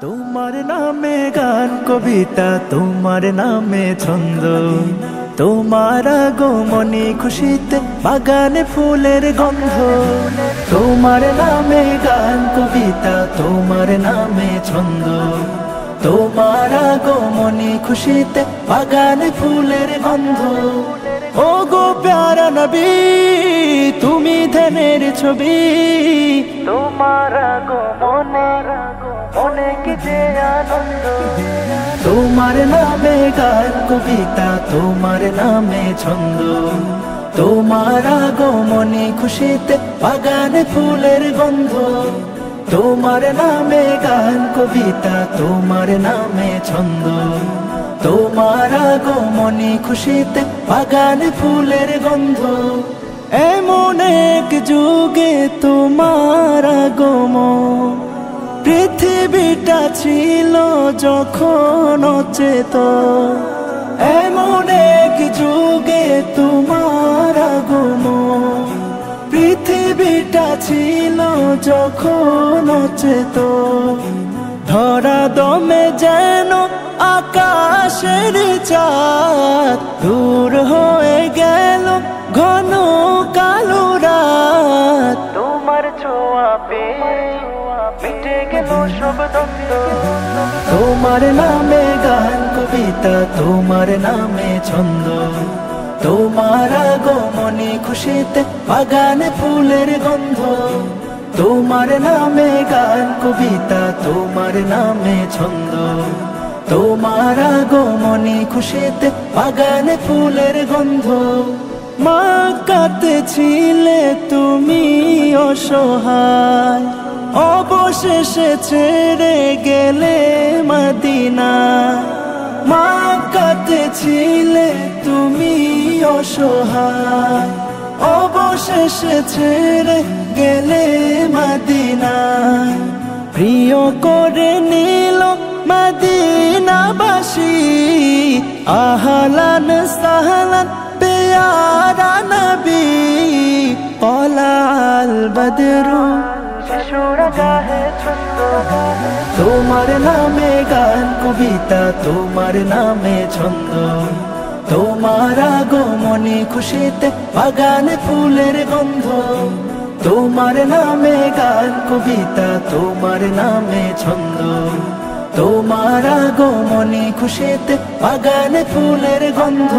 তোমার নামে গান কবিতা, তোমার নামে ছন্দ, তোমার আগমনী খুশিতে বাগানে ফুলের গন্ধ। তোমার নামে গান কবিতা, তোমার নামে ছন্দ, তোমার আগমনী খুশিতে বাগানে ফুলের গন্ধ। ও গো প্যারা নবী, তুমি ধ্যানের ছবি, তোমার আগমনে অনেক যে আনন্দ। তোমার নামে গান কবিতা, তোমার নামে ছন্দ, তোমার আগমনী খুশিতে বাগানে ফুলের গন্ধ। তোমার নামে গান কবিতা, তোমার নামে ছন্দ, তোমার আগমনী খুশিতে বাগানে ফুলের গন্ধ। এমন এক যুগে তোমার আগমন, পৃথিবীটা ছিল যখন অচেতন। এমন এক যুগে তোমার আগমন, পৃথিবীটা ছিল যখন অচেতন। ধরা দমে যেন আকাশের চাঁদ, দূর হয়ে গেল ঘন কালো রাত। তোমার ছোঁয়া পেয়ে মিটে গেল সব দ্বন্দ্ব। তোমার নামে গান কবিতা, তোমার নামে ছন্দ, তোমার আগমনী খুশিতে বাগানে ফুলের গন্ধ। তোমার নামে গান কবিতা, তোমার নামে ছন্দ, তোমার আগমনী খুশিতে বাগানে ফুলের গন্ধ। মক্কাতে ছিলে তুমি অসহায়, অবশেষে ছেড়ে গেলে মদিনা। মক্কাতে ছিলে তুমি অসহায়, অবশেষে ছেড়ে গেলে মদিনা। প্রিয় করে নিল মদিনাবাসী, আহলান সাহলান পেয়ারা নবী। পলাল বদরু তোমার নামে গান কবিতা, তোমার নামে ছন্দ, তোমার আগমনী খুশিতে বাগানে ফুলের গন্ধ। তোমার নামে গান কবিতা, তোমার নামে ছন্দ, তোমার আগমনী খুশিতে বাগানে ফুলের গন্ধ।